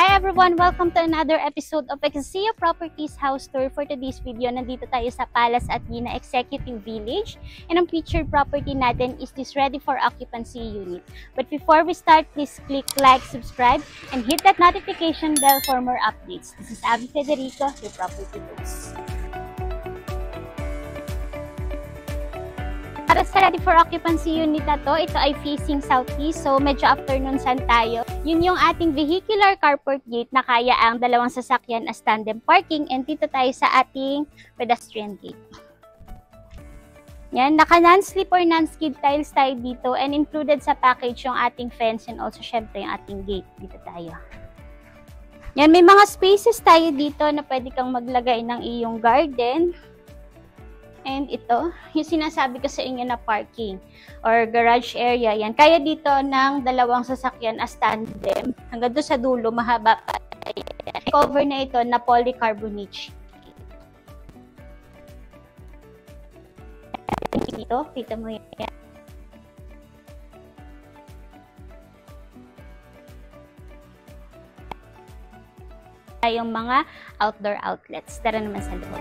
Hi everyone! Welcome to another episode of Exia Properties House Tour. For today's video, nandito tayo sa Palace at Vina Executive Village. And ang featured property natin is this ready for occupancy unit. But before we start, please click like, subscribe, and hit that notification bell for more updates. This is Abby Federico, your property host. Para sa ready for occupancy unit na to, ito ay facing southeast, so medyo afternoon sun tayo. Yun yung ating vehicular carport gate na kaya ang dalawang sasakyan as tandem parking, and dito tayo sa ating pedestrian gate. Yan, naka non-slip or non-skid tiles tayo dito, and included sa package yung ating fence and also syempre yung ating gate. Dito tayo. Yan, may mga spaces tayo dito na pwede kang maglagay ng iyong garden. And ito, yung sinasabi ko sa inyo na parking or garage area, yan. Kaya dito ng dalawang sasakyan as tandem. Hanggang doon sa dulo, mahaba pa. Cover na ito na polycarbonate. Dito, kita mo yan. Yung mga outdoor outlets. Tara naman sa loob.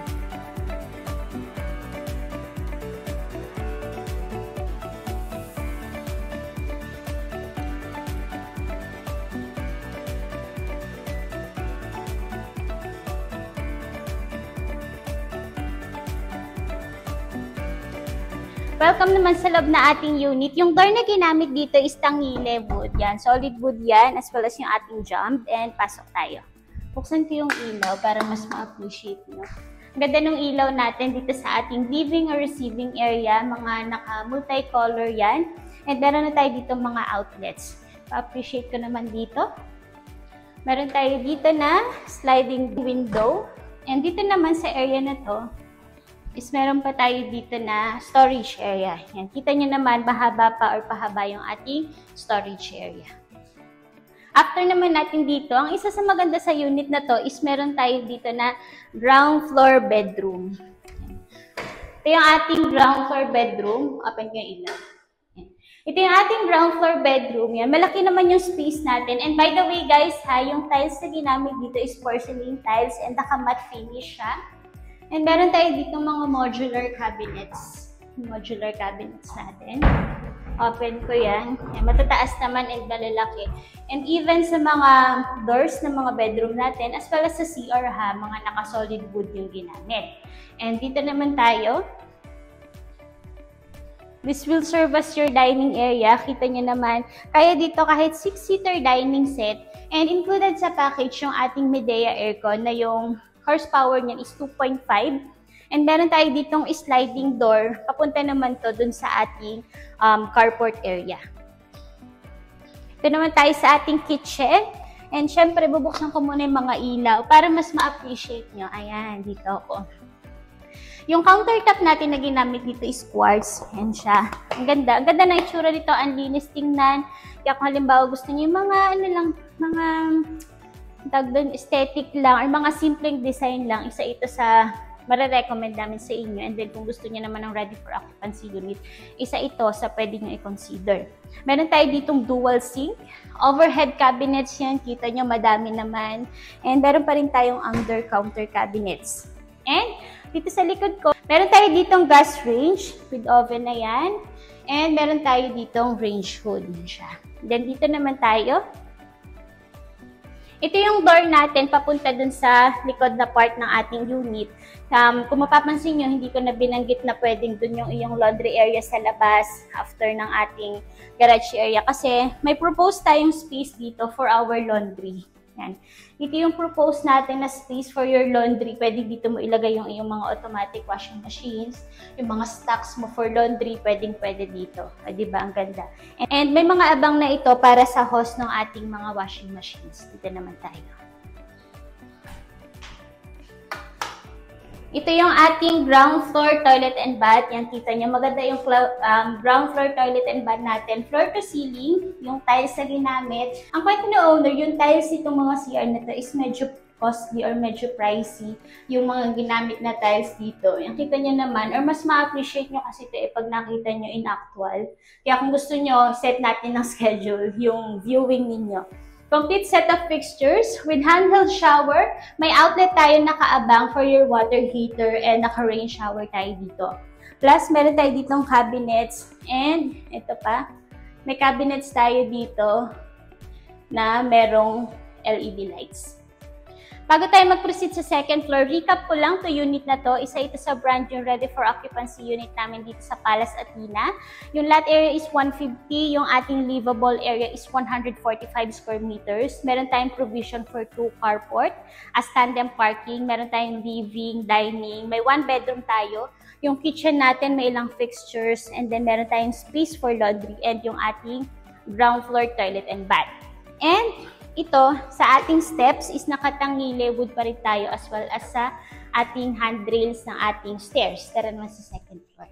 Welcome naman sa loob na ating unit. Yung door na ginamit dito is tangile wood. Yan, solid wood yan, as well as yung ating jump. And pasok tayo. Buksan ko yung ilaw para mas ma-appreciate nyo. Ang ganda ng ilaw natin dito sa ating living or receiving area. Mga naka-multicolor yan. And meron na tayo dito mga outlets. Pa-appreciate ko naman dito. Meron tayo dito na sliding window. And dito naman sa area na to, is meron pa tayo dito na storage area. Yan. Kita nyo naman, mahaba pa or pahaba yung ating storage area. After naman natin dito, ang isa sa maganda sa unit na to is meron tayo dito na ground floor bedroom. Yan. Ito yung ating ground floor bedroom. Open ko yung ilaw. Yan. Ito yung ating ground floor bedroom. Yan. Malaki naman yung space natin. And by the way guys, yung tiles na ginamit dito is porcelain tiles and naka-matte finish siya. And meron tayo dito mga modular cabinets. Modular cabinets natin. Open ko yan. Matataas naman and malalaki. And even sa mga doors ng mga bedroom natin, as well as sa CR mga naka-solid wood yung ginamit. And dito naman tayo. This will serve as your dining area. Kita nyo naman. Kaya dito kahit 6-seater dining set. And included sa package yung ating Medea aircon na yung horsepower niyan is 2.5. And meron tayo ditong sliding door. Papunta naman to dun sa ating carport area. Ito naman tayo sa ating kitchen. And syempre, bubuksan ko muna yung mga ilaw para mas ma-appreciate nyo. Ayan, dito ako. Yung countertop natin na ginamit dito is quartz. Ayan siya. Ang ganda. Ang ganda na itsura dito. Ang linis tingnan. Kaya kung halimbawa gusto nyo yung mga, mga aesthetic lang or mga simpleng design lang, isa ito sa mare-recommend namin sa inyo. And then kung gusto niyo naman ng ready for occupancy unit, isa ito sa pwede nyo i-consider. Meron tayo ditong dual sink, overhead cabinets yan, kita nyo madami naman. And meron pa rin tayong under counter cabinets. And dito sa likod ko, meron tayo ditong gas range with oven na yan. And meron tayo ditong range hood siya. Then dito naman tayo. Ito yung door natin papunta dun sa likod na part ng ating unit. Kung mapapansin nyo, hindi ko na binanggit na pwedeng dun yung iyong laundry area sa labas after ng ating garage area. Kasi may propose tayong space dito for our laundry. Yan. Ito yung propose natin na space for your laundry. Pwede dito mo ilagay yung iyong mga automatic washing machines. Yung mga stocks mo for laundry, pwede dito. Di ba? Ang ganda. And may mga abang na ito para sa hose ng ating mga washing machines. Dito naman tayo. Ito yung ating ground floor toilet and bath. Yan, kita nyo. Maganda yung ground floor toilet and bath natin. Floor to ceiling, yung tiles na ginamit. Ang kwento na owner, yung tiles itong mga CR na to is medyo costly or medyo pricey yung mga ginamit na tiles dito. Yung kita nyo naman, or mas ma-appreciate nyo kasi ito pag nakita nyo in actual. Kaya kung gusto nyo, set natin ng schedule yung viewing ninyo. Complete set of fixtures with handheld shower. May outlet tayo nakaabang for your water heater and naka-rain shower tayo dito. Plus, meron tayo ditong cabinets and ito pa, may cabinets tayo dito na merong LED lights. Bago tayo mag-proceed sa second floor, recap ko lang to unit na to. Isa ito sa brand yung ready for occupancy unit namin dito sa Palace Athena. Yung lot area is 150, yung ating livable area is 145 square meters. Meron tayong provision for 2 carport, as tandem parking, meron tayong living, dining, may 1 bedroom tayo. Yung kitchen natin may ilang fixtures, and then meron tayong space for laundry and yung ating ground floor toilet and bath. And ito, sa ating steps is nakatangile wood pa rin tayo as well as sa ating handrails ng ating stairs. Tara naman sa second floor.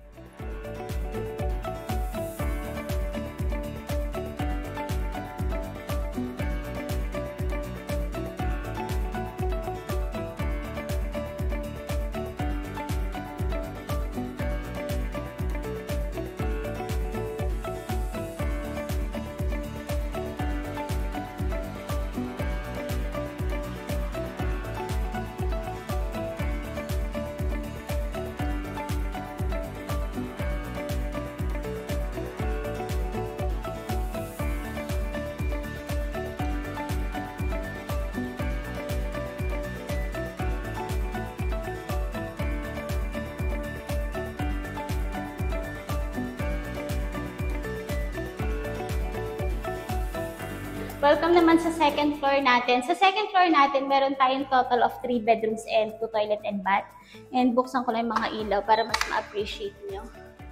Welcome naman sa second floor natin. Sa second floor natin, meron tayong total of 3 bedrooms and 2 toilet and bath. And buksan ko lang yung mga ilaw para mas ma-appreciate nyo.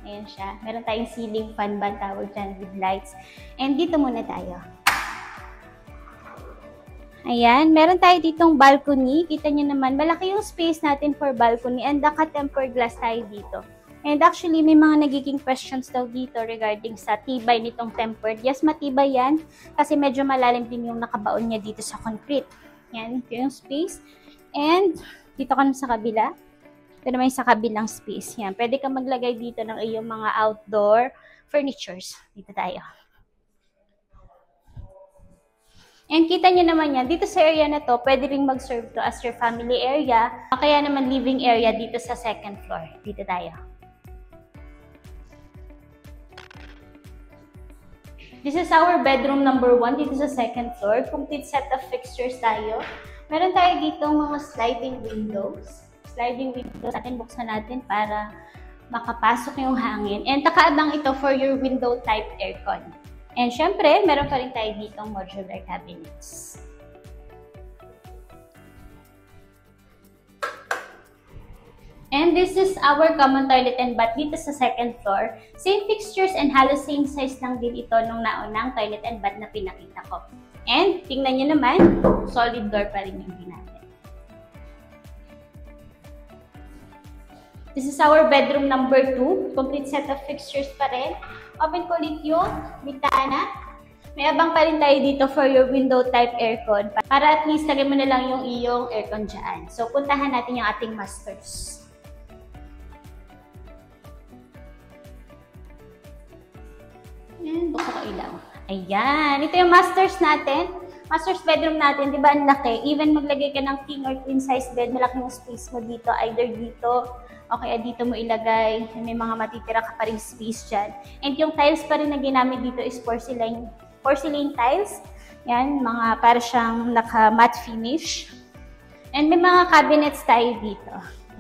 Ayan siya. Meron tayong ceiling fan ba tawag dyan with lights. And dito muna tayo. Ayan, meron tayo ditong balcony. Kita nyo naman, malaki yung space natin for balcony and naka-tempered glass tayo dito. And actually, may mga nagiging questions daw dito regarding sa tibay nitong tempered. Yes, matibay yan kasi medyo malalim din yung nakabaon niya dito sa concrete. Yan, ito yung space. And dito ka naman sa kabila. Ito naman yung sa kabilang space. Yan, pwede ka maglagay dito ng iyong mga outdoor furnitures. Dito tayo. And kita nyo naman yan, dito sa area na to, pwede rin mag-serve to as your family area. Kaya naman living area dito sa second floor. Dito tayo. This is our bedroom number 1 dito sa second floor. Complete set of fixtures tayo. Meron tayo dito mga sliding windows. Sliding windows natin, buksan natin para makapasok yung hangin. And nakaabang ito for your window type aircon. And syempre, meron pa rin tayo dito modular cabinets. And this is our common toilet and bath dito sa second floor. Same fixtures and halos same size lang din ito nung naunang toilet and bath na pinakita ko. And tingnan nyo naman, solid door pa rin yung ginamit. This is our bedroom number 2. Complete set of fixtures pa rin. Open ko ulit yung bintana. May abang pa rin tayo dito for your window type aircon. Para at least lagay mo na lang yung iyong aircon dyan. So puntahan natin yung ating masters. Ayan, buksan ko ilaw. Ayan, ito yung masters natin. Masters bedroom natin, di ba ang laki? Even maglagay ka ng king or queen size bed, malaki yung space mo dito. Either dito, o kaya dito mo ilagay. May mga matitira ka pa rin space dyan. And yung tiles pa rin na ginamit dito is porcelain tiles. Yan, mga para siyang naka-matte finish. And may mga cabinets tayo dito.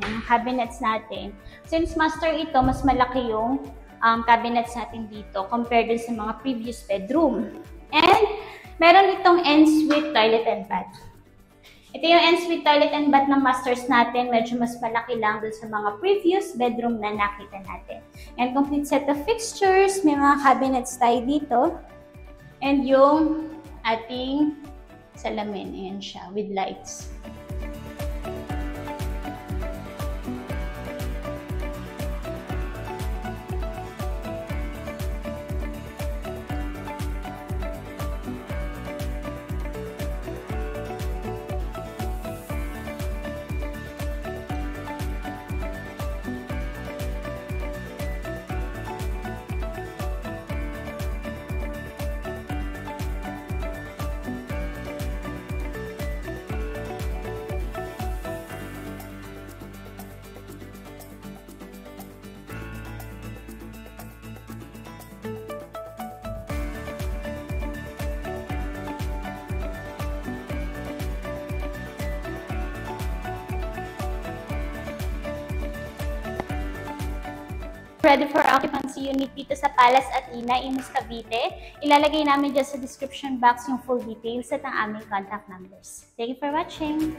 Yan, cabinets natin. Since master ito, mas malaki yung cabinets natin dito compared dun sa mga previous bedroom. And meron itong ensuite toilet and bath. Ito yung ensuite toilet and bath ng masters natin. Medyo mas malaki lang dun sa mga previous bedroom na nakita natin. And complete set of fixtures. May mga cabinets tayo dito. And yung ating salamin. Ayan siya with lights. Ready for occupancy unit dito sa Palace Athena, Imus, Cavite. Ilalagay namin dyan sa description box yung full details at ang aming contact numbers. Thank you for watching!